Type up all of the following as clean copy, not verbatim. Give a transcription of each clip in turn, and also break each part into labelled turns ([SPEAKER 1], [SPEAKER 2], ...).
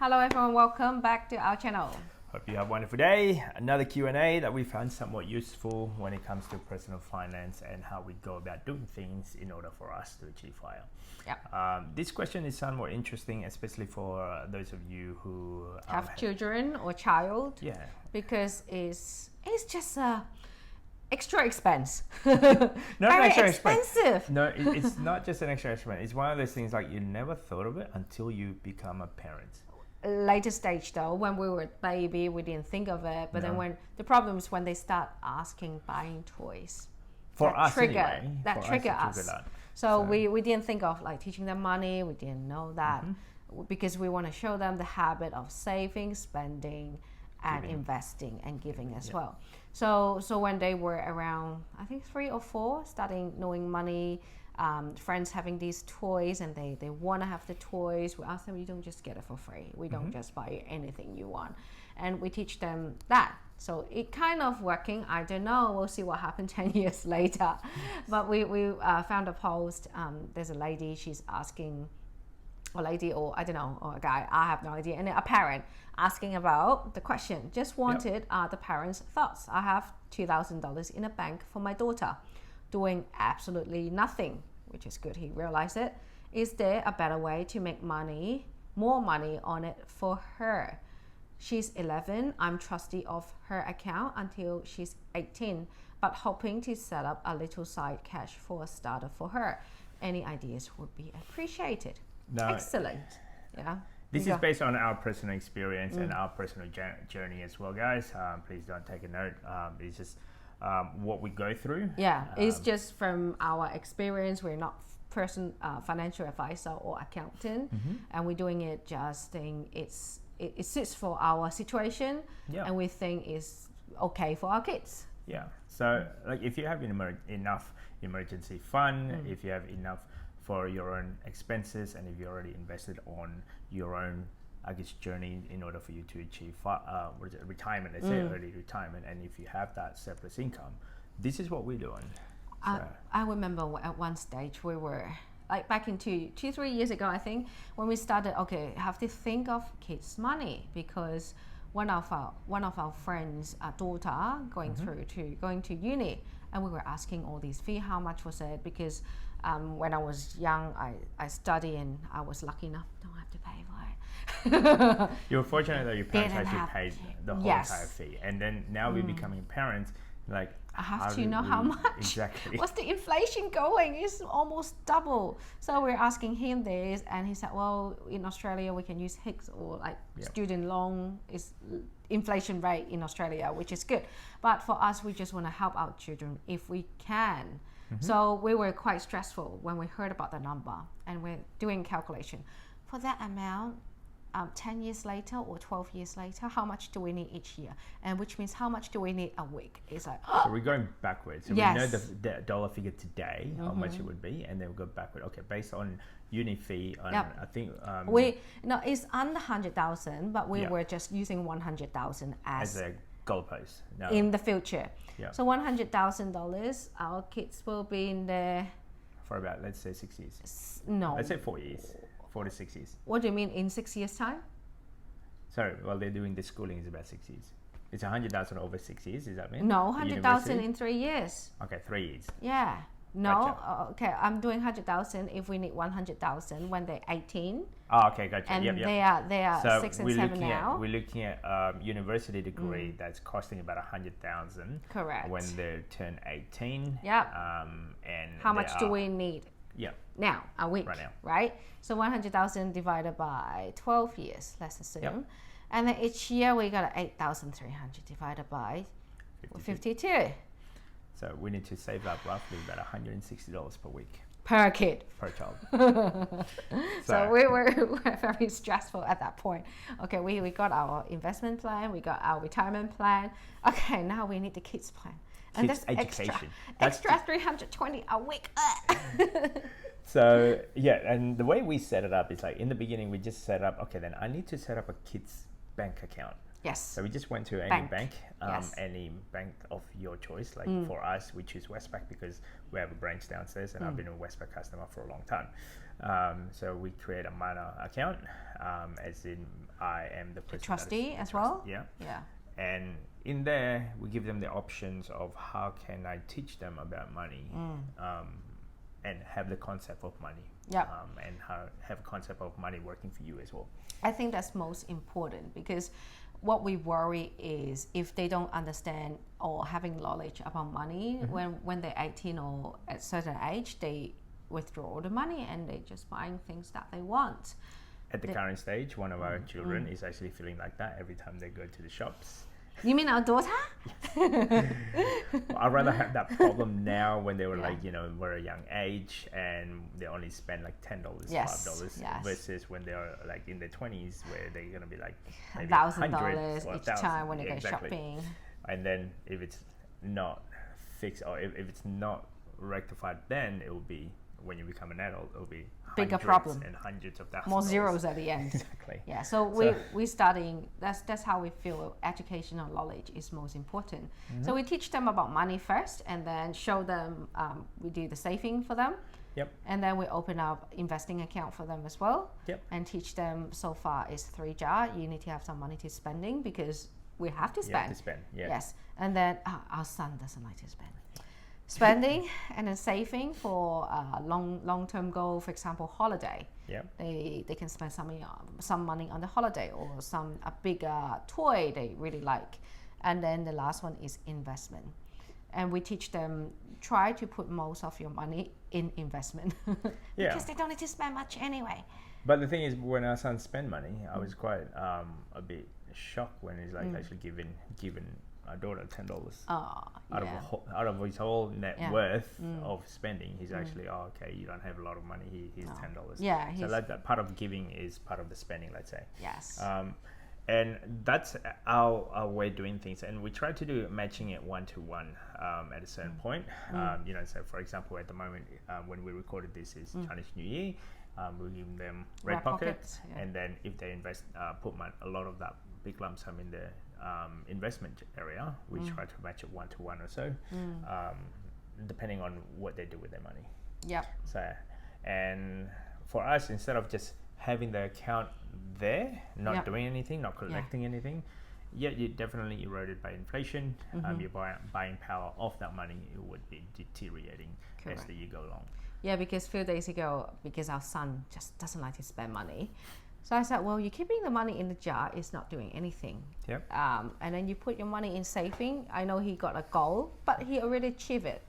[SPEAKER 1] Hello everyone, welcome back to our channel.
[SPEAKER 2] Hope you have a wonderful day. Another Q&A that we found somewhat useful when it comes to personal finance and how we go about doing things in order for us to achieve fire. This question is somewhat interesting, especially for those of you who
[SPEAKER 1] have children or child.
[SPEAKER 2] Yeah.
[SPEAKER 1] Because it's just a extra expense.
[SPEAKER 2] Not
[SPEAKER 1] Very
[SPEAKER 2] extra
[SPEAKER 1] expensive.
[SPEAKER 2] No, it's not just an extra expense. It's one of those things like you never thought of it until you become a parent.
[SPEAKER 1] Later stage though, when we were a baby, we didn't think of it. But then when the problem is when they start asking buying toys.
[SPEAKER 2] For us
[SPEAKER 1] trigger
[SPEAKER 2] anyway.
[SPEAKER 1] That trigger us. So we didn't think of like teaching them money. We didn't know that because we want to show them the habit of saving, spending, and investing and giving as well. So when they were around, I think 3 or 4, starting knowing money, friends having these toys and they want to have the toys, we ask them, you don't just get it for free. We don't just buy anything you want. And we teach them that. So it kind of working. I don't know. We'll see what happened 10 years later. But we found a post. There's a lady, she's asking, a lady or I don't know, or a guy, I have no idea, and a parent asking about the question. Just wanted the parents' thoughts. I have $2,000 in a bank for my daughter, doing absolutely nothing, which is good. He realized it. Is there a better way to make money, more money on it for her? She's 11. I'm trustee of her account until she's 18, but hoping to set up a little side cash for a starter for her. Any ideas would be appreciated.
[SPEAKER 2] No,
[SPEAKER 1] excellent. Yeah.
[SPEAKER 2] This is based on our personal experience and our personal journey as well, guys. Please don't take a note. It's just what we go through.
[SPEAKER 1] Yeah, it's just from our experience. We're not financial advisor or accountant, and we're doing it just think it suits for our situation, and we think it's okay for our kids.
[SPEAKER 2] Yeah. So like if you have enough emergency fund, if you have enough for your own expenses, and if you're already invested on your own, I guess, journey in order for you to achieve retirement, let's say early retirement, and if you have that surplus income, this is what we're doing.
[SPEAKER 1] I remember at one stage we were like back in 2-3 years ago, I think, when we started, have to think of kids' money, because one of our friends' daughter going to uni, and we were asking all these fees, how much was it? Because when I was young, I studied and I was lucky enough don't have to pay for it.
[SPEAKER 2] You were fortunate that your parents actually paid the whole entire fee, and then now we're becoming parents. Like
[SPEAKER 1] I have to know how much.
[SPEAKER 2] Exactly.
[SPEAKER 1] What's the inflation going? It's almost double. So we're asking him this, and he said, well, in Australia we can use HICS or like student loan is inflation rate in Australia, which is good. But for us, we just want to help our children if we can. So we were quite stressful when we heard about the number, and we're doing calculation for that amount. 10 years later or 12 years later, how much do we need each year? And which means how much do we need a week? It's like,
[SPEAKER 2] so we're going backwards. So we know the dollar figure today, how much it would be, and then we'll go backward. Okay, based on uni fee, I think
[SPEAKER 1] it's under 100,000, but we were just using 100,000 as
[SPEAKER 2] a goalpost
[SPEAKER 1] in the future. So $100,000, our kids will be in there
[SPEAKER 2] for about, let's say, 6 years.
[SPEAKER 1] No,
[SPEAKER 2] let's say 4 years. 4 to 6 years.
[SPEAKER 1] What do you mean in 6 years time?
[SPEAKER 2] Sorry, well, they're doing the schooling is about 6 years. It's 100,000 over 6 years. Is that mean?
[SPEAKER 1] No, 100,000 in 3 years.
[SPEAKER 2] Okay, 3 years.
[SPEAKER 1] Yeah. No.
[SPEAKER 2] Gotcha.
[SPEAKER 1] Okay. I'm doing 100,000 if we need 100,000 when they're 18.
[SPEAKER 2] Oh, okay, gotcha.
[SPEAKER 1] And they are
[SPEAKER 2] so
[SPEAKER 1] 6 and 7 now.
[SPEAKER 2] We're looking at university degree that's costing about 100,000.
[SPEAKER 1] Correct.
[SPEAKER 2] When they turn 18.
[SPEAKER 1] Yeah.
[SPEAKER 2] And
[SPEAKER 1] how much do we need?
[SPEAKER 2] Yeah.
[SPEAKER 1] Now, a week, right? So 100,000 divided by 12 years, let's assume. And then each year we got 8,300 divided by 52.
[SPEAKER 2] So we need to save up roughly about $160 per week.
[SPEAKER 1] Per kid.
[SPEAKER 2] Per child.
[SPEAKER 1] So we were very stressful at that point. Okay, we got our investment plan, we got our retirement plan. Okay, now we need the kids plan. And
[SPEAKER 2] kids
[SPEAKER 1] that's
[SPEAKER 2] education.
[SPEAKER 1] Extra 320 a week.
[SPEAKER 2] So and the way we set it up is like in the beginning we just set up, okay, then I need to set up a kids bank account.
[SPEAKER 1] Yes.
[SPEAKER 2] So we just went to any bank, any bank of your choice. Like for us, we choose Westpac because we have a branch downstairs, and I've been a Westpac customer for a long time. So we create a minor account, as in I am the person
[SPEAKER 1] trustee as well.
[SPEAKER 2] Yeah.
[SPEAKER 1] Yeah.
[SPEAKER 2] And in there, we give them the options of how can I teach them about money, and have the concept of money.
[SPEAKER 1] Yep.
[SPEAKER 2] And have a concept of money working for you as well.
[SPEAKER 1] I think that's most important, because what we worry is if they don't understand or having knowledge about money, when they're 18 or at a certain age, they withdraw the money and they just buying things that they want.
[SPEAKER 2] At the current stage, one of our children is actually feeling like that every time they go to the shops.
[SPEAKER 1] You mean our daughter?
[SPEAKER 2] I'd rather have that problem now when they were were a young age and they only spend like $10, $5, versus when they are like in their 20s where they're going to be like maybe
[SPEAKER 1] $1,000 each time when they go shopping.
[SPEAKER 2] And then if it's not fixed, or if it's not rectified, then it will be, when you become an adult, it will be
[SPEAKER 1] bigger problem
[SPEAKER 2] and hundreds of thousands.
[SPEAKER 1] More zeros at the end.
[SPEAKER 2] Exactly.
[SPEAKER 1] Yeah. So we studying. That's how we feel educational knowledge is most important. So we teach them about money first, and then show them. We do the saving for them.
[SPEAKER 2] Yep.
[SPEAKER 1] And then we open up investing account for them as well.
[SPEAKER 2] Yep.
[SPEAKER 1] And teach them. So far is 3 jar. You need to have some money to spending, because we have to spend.
[SPEAKER 2] You have to spend. Yeah.
[SPEAKER 1] Yes. And then our son doesn't like to spend. Spending and then saving for long-term goal, for example, holiday.
[SPEAKER 2] Yeah.
[SPEAKER 1] They can spend some money on the holiday, or a bigger toy they really like. And then the last one is investment. And we teach them, try to put most of your money in investment. Because they don't need to spend much anyway.
[SPEAKER 2] But the thing is, when our son spent money, I was quite a bit shocked when he's like actually given our daughter $10 out of his whole net worth of spending. He's actually, okay, you don't have a lot of money, here's $10.
[SPEAKER 1] Yeah.
[SPEAKER 2] So that part of giving is part of the spending, let's say.
[SPEAKER 1] Yes.
[SPEAKER 2] And that's our way of doing things, and we try to do matching it one-to-one at a certain point. So for example, at the moment when we recorded this is Chinese New Year, we'll give them red pockets, and then if they invest, put a lot of that big lump sum in the investment area, we try to match it one-to-one or so, depending on what they do with their money.
[SPEAKER 1] Yep.
[SPEAKER 2] So, and for us, instead of just having the account there, not doing anything, not collecting anything, you're definitely eroded by inflation. Your buying power of that money, it would be deteriorating as the year go along.
[SPEAKER 1] Yeah, because a few days ago, because our son just doesn't like to spend money, so I said, well, you're keeping the money in the jar, it's not doing anything.
[SPEAKER 2] Yep.
[SPEAKER 1] And then you put your money in saving. I know he got a goal, but he already achieved it.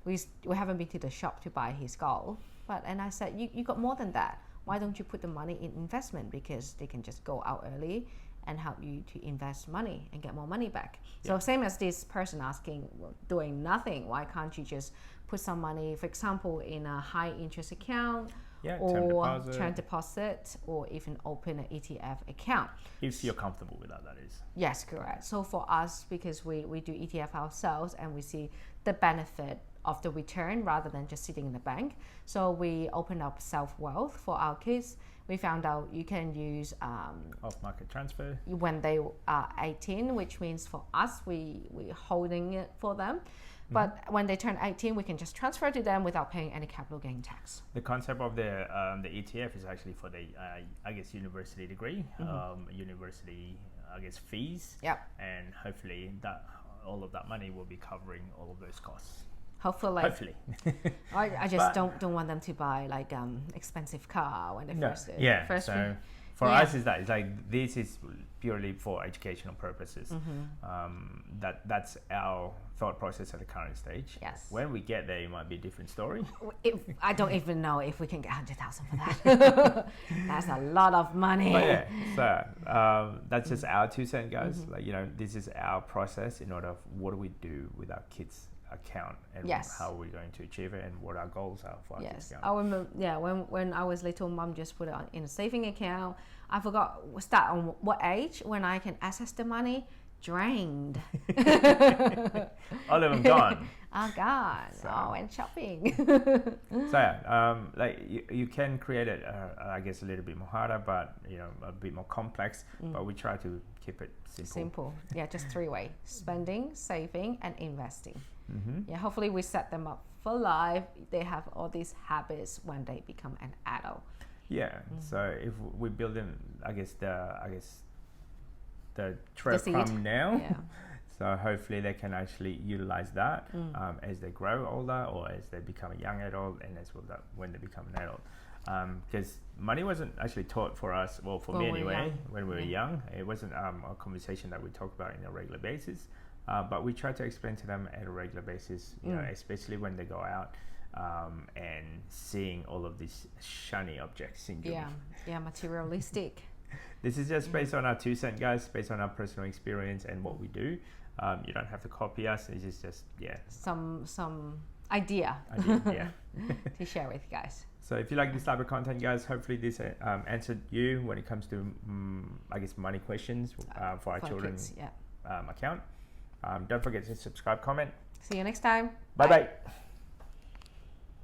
[SPEAKER 1] We haven't been to the shop to buy his goal. And I said, you got more than that. Why don't you put the money in investment? Because they can just go out early and help you to invest money and get more money back. Yep. So same as this person asking, well, doing nothing, why can't you just put some money, for example, in a high interest account, or term deposit, or even open an ETF account.
[SPEAKER 2] If you're comfortable with that is.
[SPEAKER 1] Yes, correct. So for us, because we do ETF ourselves and we see the benefit of the return rather than just sitting in the bank, so we open up self-wealth for our kids. We found out you can use
[SPEAKER 2] off-market transfer
[SPEAKER 1] when they are 18, which means for us, we're holding it for them. But when they turn 18, we can just transfer to them without paying any capital gain tax.
[SPEAKER 2] The concept of the ETF is actually for the, university degree, university, fees.
[SPEAKER 1] Yep.
[SPEAKER 2] And hopefully that all of that money will be covering all of those costs.
[SPEAKER 1] Hopefully. I just don't want them to buy like expensive car when they first do.
[SPEAKER 2] Yeah. For us is that it's like this is purely for educational purposes. That's our thought process at the current stage.
[SPEAKER 1] Yes.
[SPEAKER 2] When we get there, it might be a different story.
[SPEAKER 1] I don't even know if we can get 100,000 for that. That's a lot of money.
[SPEAKER 2] But so that's just our 2 cents, guys. This is our process in order of what do we do with our kids' account and how are we going to achieve it and what our goals are for our kids' account.
[SPEAKER 1] I remember, when I was little, Mum just put it in a saving account. I forgot start on what age when I can access the money. Drained.
[SPEAKER 2] All of them gone.
[SPEAKER 1] Oh God! And shopping.
[SPEAKER 2] So yeah, like you can create it, I guess, a little bit more harder, but a bit more complex. But we try to keep it simple.
[SPEAKER 1] Yeah, just 3 ways: spending, saving, and investing. Yeah, hopefully we set them up for life. They have all these habits when they become an adult.
[SPEAKER 2] Yeah. So if we build them, the tread from now.
[SPEAKER 1] Yeah.
[SPEAKER 2] So hopefully they can actually utilize that as they grow older, or as they become a young adult, and as well when they become an adult. Because money wasn't actually taught for us, well, for me anyway, when we were young. It wasn't a conversation that we talk about on a regular basis. But we try to explain to them at a regular basis, especially when they go out and seeing all of these shiny objects syndrome.
[SPEAKER 1] Yeah, materialistic.
[SPEAKER 2] This is just based on our 2 cents, guys, based on our personal experience and what we do. You don't have to copy us. It's just
[SPEAKER 1] some idea to share with you guys.
[SPEAKER 2] So if you like this type of content, guys, hopefully this answered you when it comes to money questions for our children's
[SPEAKER 1] kids,
[SPEAKER 2] account. Don't forget to subscribe, comment.
[SPEAKER 1] See you next time.
[SPEAKER 2] Bye.